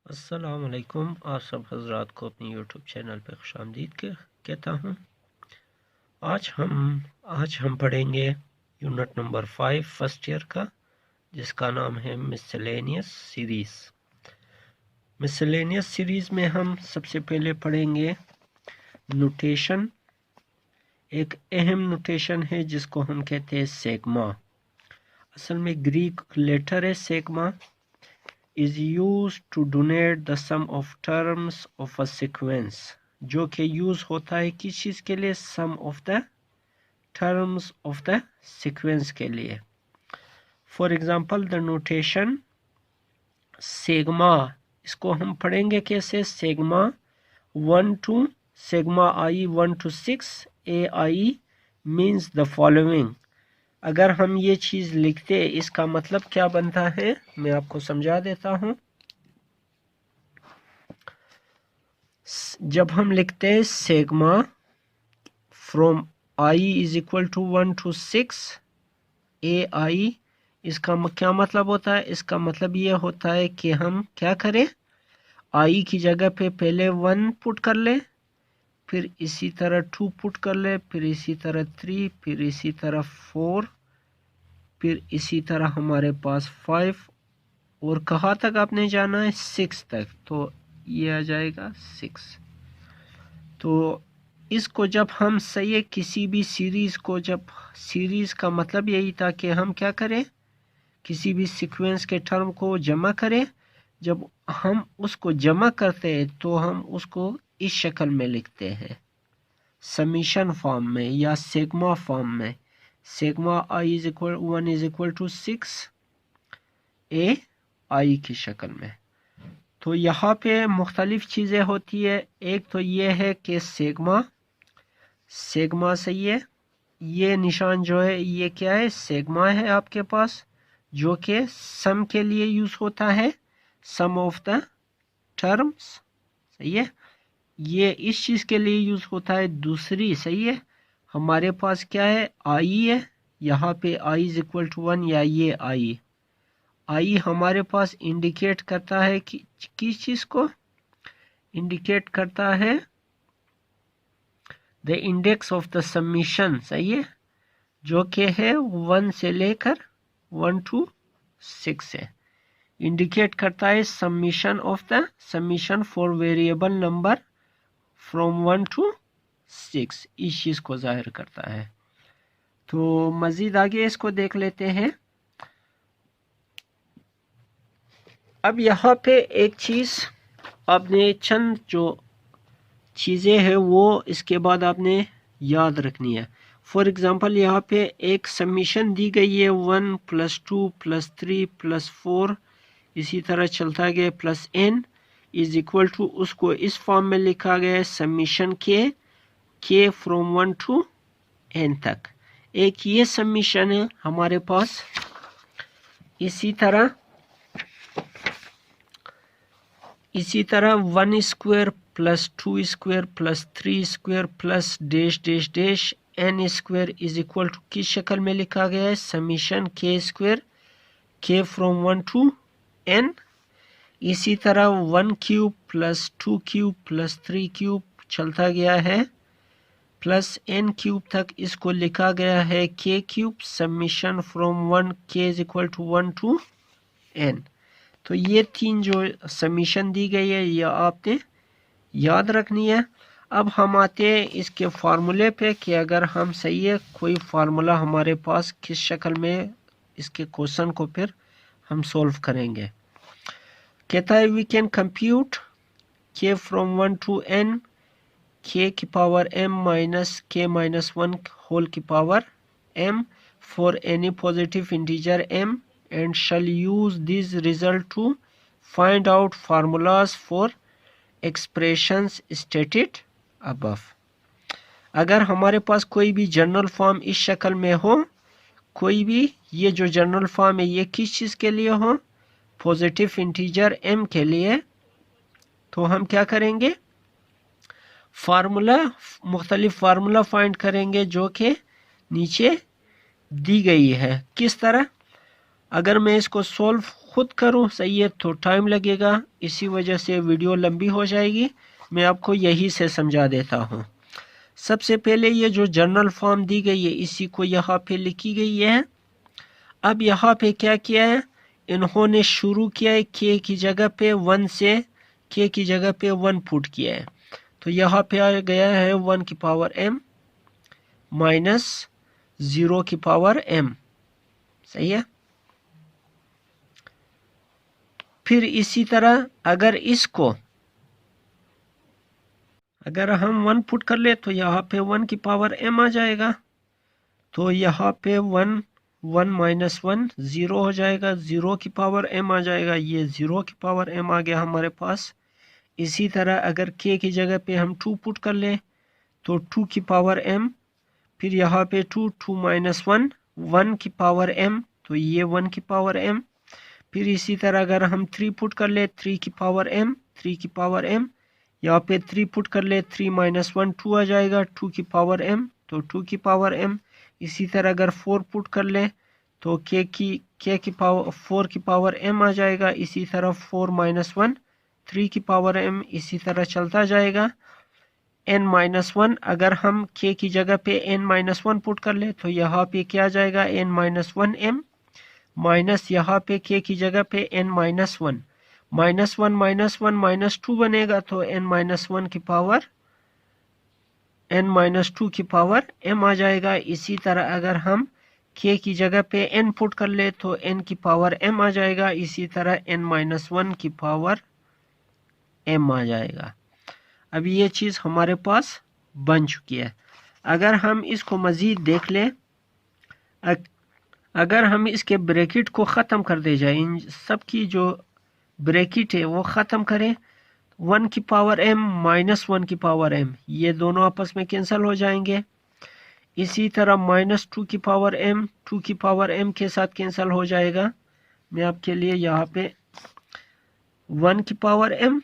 अस्सलामुअलैकुम। आप सब हजरात को अपनी यूट्यूब चैनल पे खुशामदीद कहता हूँ। आज हम पढ़ेंगे यूनिट नंबर 5 फर्स्ट ईयर का, जिसका नाम है मिसलेनियस सीरीज़। मिसलेनियस सीरीज़ में हम सबसे पहले पढ़ेंगे नोटेशन। एक अहम नोटेशन है जिसको हम कहते हैं सिग्मा। असल में ग्रीक लेटर है sigma. is used to denote the sum of terms of a sequence, जो कि यूज होता है किस चीज के लिए? sum of the terms of the sequence के लिए। For example, the notation sigma, इसको हम पढ़ेंगे कैसे? sigma 1 to sigma I 1 to 6 ai means the following। अगर हम ये चीज लिखते इसका मतलब क्या बनता है, मैं आपको समझा देता हूं। जब हम लिखते हैं sigma from i is equal to 1 to 6 a i, इसका क्या मतलब होता है? इसका मतलब ये होता है कि हम क्या करें, आई की जगह पे पहले 1 पुट कर ले, फिर इसी तरह 2 पुट कर ले, फिर इसी तरह 3, फिर इसी तरह 4, फिर इसी तरह हमारे पास 5, और कहाँ तक आपने जाना है? 6 तक। तो ये आ जाएगा 6। तो इसको जब हम सही है किसी भी सीरीज को, जब सीरीज का मतलब यही था कि हम क्या करें, किसी भी सीक्वेंस के टर्म को जमा करें। जब हम उसको जमा करते हैं तो हम उसको इस शक्ल में लिखते हैं, समीशन फॉर्म में या सिग्मा फॉर्म में। Sigma i is equal 1 is equal to 6 a i की शक्ल में। तो यहाँ पे मुख्तलिफ चीज़ें होती है। एक तो ये है कि सिग्मा सही है, ये निशान जो है ये क्या है? सिग्मा है आपके पास, जो कि सम के लिए यूज होता है, सम ऑफ द टर्म्स। सही है, ये इस चीज के लिए यूज होता है। दूसरी सही है, हमारे पास क्या है? आई है, यहाँ पे आई इज इक्वल टू 1, या ये आई हमारे पास इंडिकेट करता है कि किस चीज को इंडिकेट करता है? The index of the summation. सही है, जो कि है 1 से लेकर 1 to 6 है। इंडिकेट करता है summation of the summation for variable number from 1 to 6, इस चीज को जाहिर करता है। तो मजीद आगे इसको देख लेते हैं। अब यहाँ पे एक चीज आपने, चंद जो चीजें हैं वो इसके बाद आपने याद रखनी है। फॉर एग्जांपल यहाँ पे एक समीशन दी गई है 1 + 2 + 3 + 4, इसी तरह चलता गया +n इज इक्वल टू, उसको इस फॉर्म में लिखा गया है समीशन के फ्रॉम 1 to n तक। एक ये समीशन है हमारे पास। इसी तरह 1 square + 2 square + 3 square + dash dash dash n square is equal to किस शक्ल में लिखा गया है? समीशन के स्क्वायर के फ्रॉम 1 to n। इसी तरह 1 क्यूब + 2 क्यूब + 3 क्यूब चलता गया है +n क्यूब तक, इसको लिखा गया है k cube. Summation from 1 k is equal to 1 to n। तो ये 3 जो समीशन दी गई है ये आपने याद रखनी है। अब हम आते हैं इसके फार्मूले पे कि अगर हम सही है कोई फार्मूला हमारे पास किस शक्ल में इसके क्वेश्चन को फिर हम सोल्व करेंगे। कहता है we can compute k from 1 to n k की power m minus k minus 1 whole की power m for any positive integer m and shall use this result to find out formulas for expressions stated above। अगर हमारे पास कोई भी general form इस शक्ल में हो, कोई भी ये जो जनरल फॉर्म है ये किस चीज के लिए हो? पॉजिटिव इंटीजर m के लिए। तो हम क्या करेंगे? फार्मूला, मुख्तलिफ फार्मूला फाइंड करेंगे जो कि नीचे दी गई है। किस तरह? अगर मैं इसको सोल्व खुद करूँ सही है तो टाइम लगेगा, इसी वजह से वीडियो लंबी हो जाएगी। मैं आपको यही से समझा देता हूँ। सबसे पहले ये जो जनरल फॉर्म दी गई है इसी को यहाँ पे लिखी गई है। अब यहाँ पे क्या किया है, इन्होंने शुरू किया है के की जगह पे 1 से, के की जगह पे 1 पुट किया है। तो यहाँ पे आ गया है 1 की पावर m माइनस 0 की पावर m, सही है। फिर इसी तरह अगर हम 1 पुट कर ले तो यहाँ पे 1 की पावर m आ जाएगा। तो यहाँ पे 1 माइनस 1 0 हो जाएगा, 0 की पावर m आ जाएगा, ये 0 की पावर m आ गया हमारे पास। इसी तरह अगर k की जगह पे हम 2 पुट कर ले तो 2 की पावर m, फिर यहाँ पे 2 माइनस 1 1 की पावर m, तो ये 1 की पावर m। फिर इसी तरह अगर हम 3 पुट कर ले 3 की पावर m, 3 की पावर m, यहाँ पे 3 पुट कर ले 3 माइनस 1 2 आ जाएगा, 2 की पावर m, तो 2 की पावर m। इसी तरह अगर 4 पुट कर ले तो k की पावर 4 की पावर m आ जाएगा। इसी तरह 4 माइनस 1 3 की पावर m, इसी तरह चलता जाएगा। n माइनस 1 अगर हम k की जगह पे n माइनस 1 पुट कर ले तो यहाँ पे क्या आ जाएगा n माइनस 1 m, माइनस यहाँ पे k की जगह पे n माइनस 1 माइनस 2 बनेगा, तो n माइनस 1 की पावर n माइनस 2 की पावर m आ जाएगा। इसी तरह अगर हम k की जगह पे n पुट कर ले तो n की पावर m आ जाएगा, इसी तरह n माइनस 1 की पावर m आ जाएगा। अब ये चीज़ हमारे पास बन चुकी है। अगर हम इसको मज़ीद देख लें, अगर हम इसके ब्रैकेट को ख़त्म कर दे जाए, इन सब की जो ब्रैकेट है वो ख़त्म करें, 1 की पावर m माइनस 1 की पावर m, ये दोनों आपस में कैंसिल हो जाएंगे। इसी तरह माइनस 2 की पावर m 2 की पावर m के साथ कैंसिल हो जाएगा। मैं आपके लिए यहाँ पे 1 की पावर m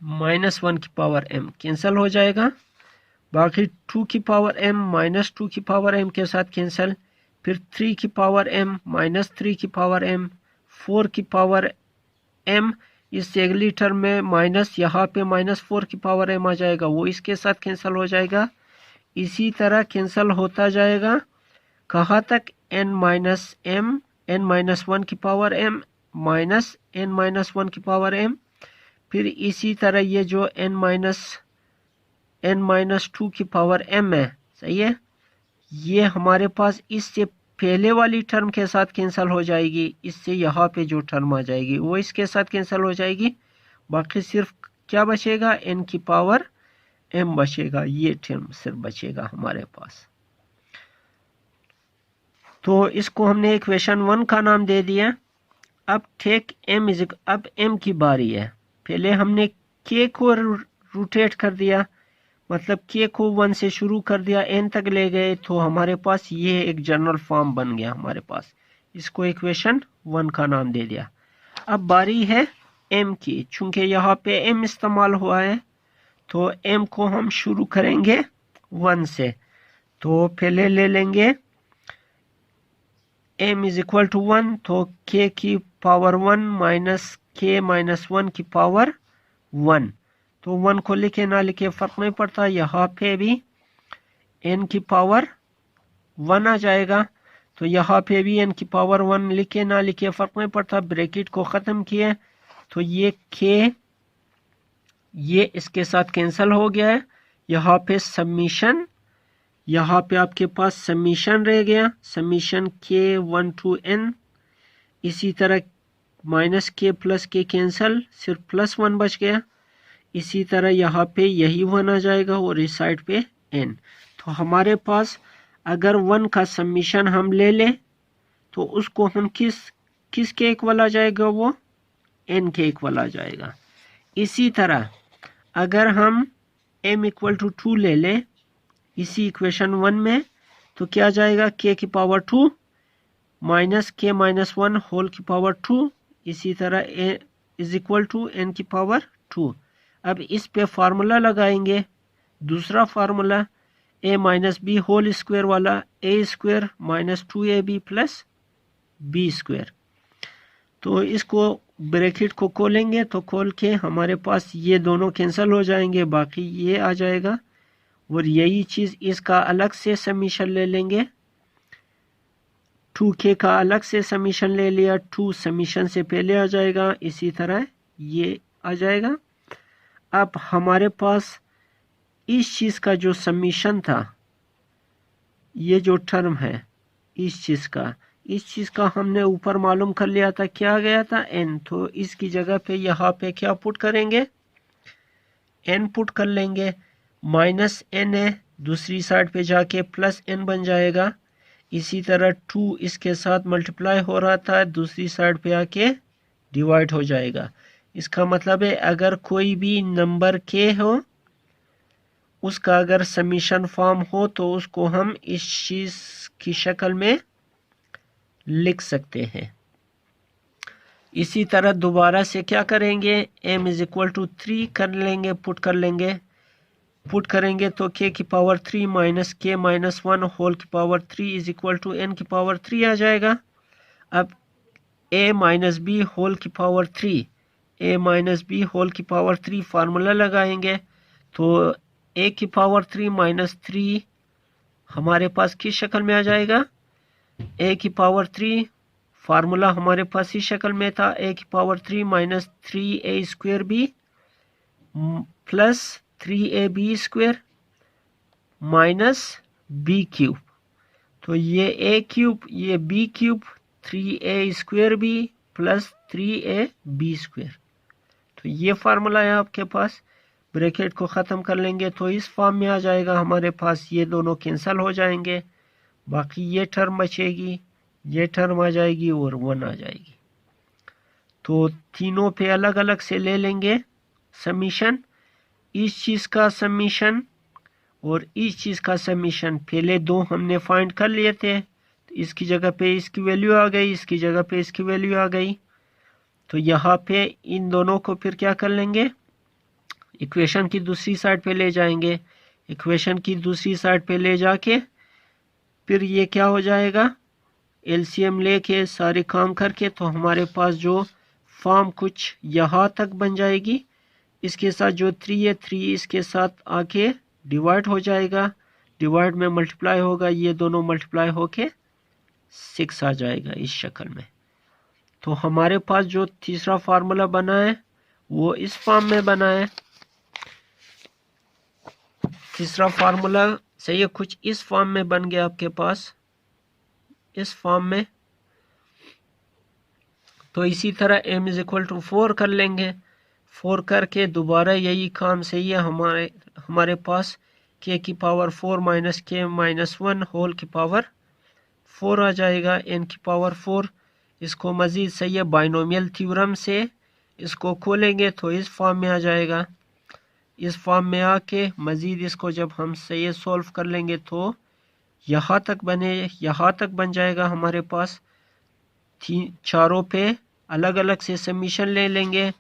माइनस 1 की पावर m कैंसिल हो जाएगा। बाकी 2 की पावर m माइनस 2 की पावर m के साथ कैंसिल। फिर 3 की पावर m माइनस 3 की पावर m, 4 की पावर m, इस अगली टर्म में माइनस, यहाँ पे माइनस 4 की पावर m आ जाएगा, वो इसके साथ कैंसिल हो जाएगा। इसी तरह कैंसिल होता जाएगा कहाँ तक, n minus m, n minus 1 की power m minus n minus 1 की पावर m। फिर इसी तरह ये जो n माइनस 2 की पावर m है, सही है, ये हमारे पास इससे पहले वाली टर्म के साथ कैंसिल हो जाएगी। इससे यहाँ पे जो टर्म आ जाएगी वो इसके साथ कैंसिल हो जाएगी। बाकी सिर्फ क्या बचेगा, n की पावर m बचेगा, ये टर्म सिर्फ बचेगा हमारे पास। तो इसको हमने इक्वेशन 1 का नाम दे दिया। अब टेक m अब m की बारी है। पहले हमने k को रोटेट कर दिया, मतलब k को 1 से शुरू कर दिया, n तक ले गए, तो हमारे पास ये एक जनरल फॉर्म बन गया हमारे पास। इसको इक्वेशन 1 का नाम दे दिया। अब बारी है m की। चूंकि यहाँ पे m इस्तेमाल हुआ है तो m को हम शुरू करेंगे 1 से। तो पहले ले लेंगे m इज इक्वल टू 1, तो k की पावर 1 माइनस k माइनस 1 की पावर 1। तो 1 को लिखे ना लिखे फर्क नहीं पड़ता, यहाँ पे भी n की पावर 1 आ जाएगा। तो यहाँ पे भी n की पावर 1 लिखे ना लिखे फर्क नहीं पड़ता, ब्रैकेट को ख़त्म किए तो ये k ये इसके साथ कैंसिल हो गया है। यहाँ पे समीशन, यहाँ पे आपके पास समीशन रह गया, समीशन k 1 to n। इसी तरह minus k plus k cancel, सिर्फ प्लस 1 बच गया। इसी तरह यहाँ पे यही 1 आ जाएगा और इस साइड पे n। तो हमारे पास अगर 1 का समीशन हम ले लें तो उसको हम किस के इक्वल आ जाएगा, वो n के इक्वल आ जाएगा। इसी तरह अगर हम m इक्वल टू 2 ले लें इसी इक्वेशन 1 में, तो क्या आ जाएगा, k की power 2 minus k minus 1 whole की पावर 2, इसी तरह a is equal to n की पावर 2। अब इस पे फार्मूला लगाएंगे, दूसरा formula a minus B whole square वाला, a square minus 2ab plus b square. तो इसको ब्रैकेट को खोलेंगे तो खोल के हमारे पास ये दोनों कैंसिल हो जाएंगे, बाकी ये आ जाएगा। और यही चीज़ इसका अलग से समीशन ले लेंगे, 2k का अलग से समीशन ले लिया, 2 समीशन से पहले आ जाएगा, इसी तरह ये आ जाएगा। अब हमारे पास इस चीज़ का जो समीशन था, ये जो टर्म है इस चीज़ का हमने ऊपर मालूम कर लिया था, क्या आ गया था n। तो इसकी जगह पे यहाँ पे क्या पुट करेंगे, n पुट कर लेंगे। माइनस n है, दूसरी साइड पे जाके प्लस n बन जाएगा। इसी तरह 2 इसके साथ मल्टीप्लाई हो रहा था, दूसरी साइड पे आके डिवाइड हो जाएगा। इसका मतलब है अगर कोई भी नंबर k हो, उसका अगर समीशन फॉर्म हो तो उसको हम इस चीज़ की शक्ल में लिख सकते हैं। इसी तरह दोबारा से क्या करेंगे, m इज इक्वल टू 3 कर लेंगे, पुट कर लेंगे। पुट करेंगे तो k की power 3 minus k minus 1 whole की power 3 is equal to n की पावर 3 आ जाएगा। अब a माइनस बी होल की power 3, a minus B whole की पावर 3 फार्मूला लगाएंगे तो a की पावर 3 माइनस 3 हमारे पास किस शक्ल में आ जाएगा, a की पावर 3 फार्मूला हमारे पास इस शक्ल में था, a की power 3 minus 3a square b plus 3ab square minus b cube. तो ये a क्यूब, ये b cube, 3a square b plus 3ab square. तो ये फार्मूला है आपके पास। ब्रैकेट को ख़त्म कर लेंगे तो इस फॉर्म में आ जाएगा हमारे पास, ये दोनों कैंसिल हो जाएंगे, बाकी ये टर्म बचेगी, ये टर्म आ जाएगी और 1 आ जाएगी। तो तीनों पे अलग अलग से ले लेंगे समीशन, इस चीज़ का समीशन और इस चीज़ का समीशन। पहले दो हमने फाइंड कर लिए थे, तो इसकी जगह पे इसकी वैल्यू आ गई, इसकी जगह पे इसकी वैल्यू आ गई। तो यहाँ पे इन दोनों को फिर क्या कर लेंगे, इक्वेशन की दूसरी साइड पे ले जाएंगे। इक्वेशन की दूसरी साइड पे ले जाके फिर ये क्या हो जाएगा, एलसीएम लेके सारे काम करके तो हमारे पास जो फॉर्म कुछ यहाँ तक बन जाएगी। इसके साथ जो 3 है, 3 इसके साथ आके डिवाइड हो जाएगा, डिवाइड में मल्टीप्लाई होगा, ये दोनों मल्टीप्लाई होके 6 आ जाएगा इस शक्ल में। तो हमारे पास जो तीसरा फार्मूला बना है वो इस फॉर्म में बना है। तीसरा फार्मूला सही है, कुछ इस फॉर्म में बन गया आपके पास, इस फॉर्म में। तो इसी तरह m इज इक्वल टू 4 कर लेंगे, 4 करके दोबारा यही काम सही है हमारे पास, k की power 4 minus k minus 1 whole की पावर 4 आ जाएगा, n की पावर 4। इसको मज़ीद सही है बाइनोमियल थ्योरम से इसको खोलेंगे तो इस फॉर्म में आ जाएगा। इस फॉर्म में आके मज़ीद इसको जब हम सही सॉल्व कर लेंगे तो यहाँ तक बन जाएगा हमारे पास। चारों पे अलग अलग से समीशन ले लेंगे,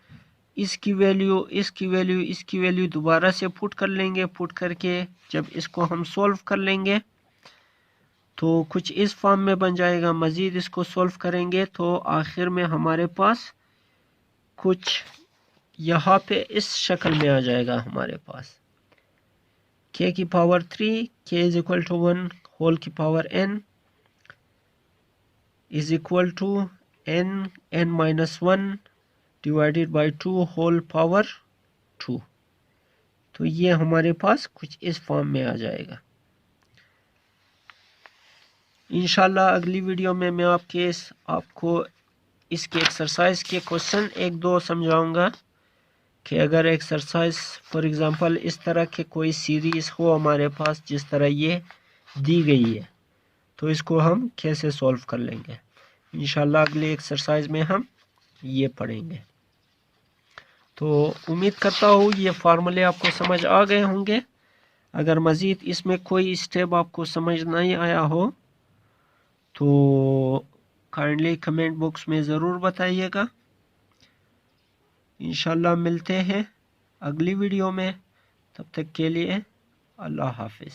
इसकी वैल्यू, इसकी वैल्यू, इसकी वैल्यू दोबारा से पुट कर लेंगे। पुट करके जब इसको हम सॉल्व कर लेंगे तो कुछ इस फॉर्म में बन जाएगा। मज़ीद इसको सॉल्व करेंगे तो आखिर में हमारे पास कुछ यहाँ पे इस शक्ल में आ जाएगा हमारे पास, k की power 3, k is equal to 1 whole की power n is equal to n minus 1 divided by 2 whole power 2। तो ये हमारे पास कुछ इस फॉर्म में आ जाएगा। इंशाल्लाह अगली वीडियो में मैं आपको इसके एक्सरसाइज के क्वेश्चन 1-2 समझाऊंगा कि अगर एक्सरसाइज फॉर एग्जांपल इस तरह के कोई सीरीज हो हमारे पास जिस तरह ये दी गई है तो इसको हम कैसे सॉल्व कर लेंगे। इंशाल्लाह अगली एक्सरसाइज में हम ये पढ़ेंगे। तो उम्मीद करता हूँ ये फार्मूले आपको समझ आ गए होंगे। अगर मज़ीद इसमें कोई स्टेप आपको समझ नहीं आया हो तो काइंडली कमेंट बॉक्स में ज़रूर बताइएगा। इंशाल्लाह मिलते हैं अगली वीडियो में, तब तक के लिए अल्लाह हाफिज़।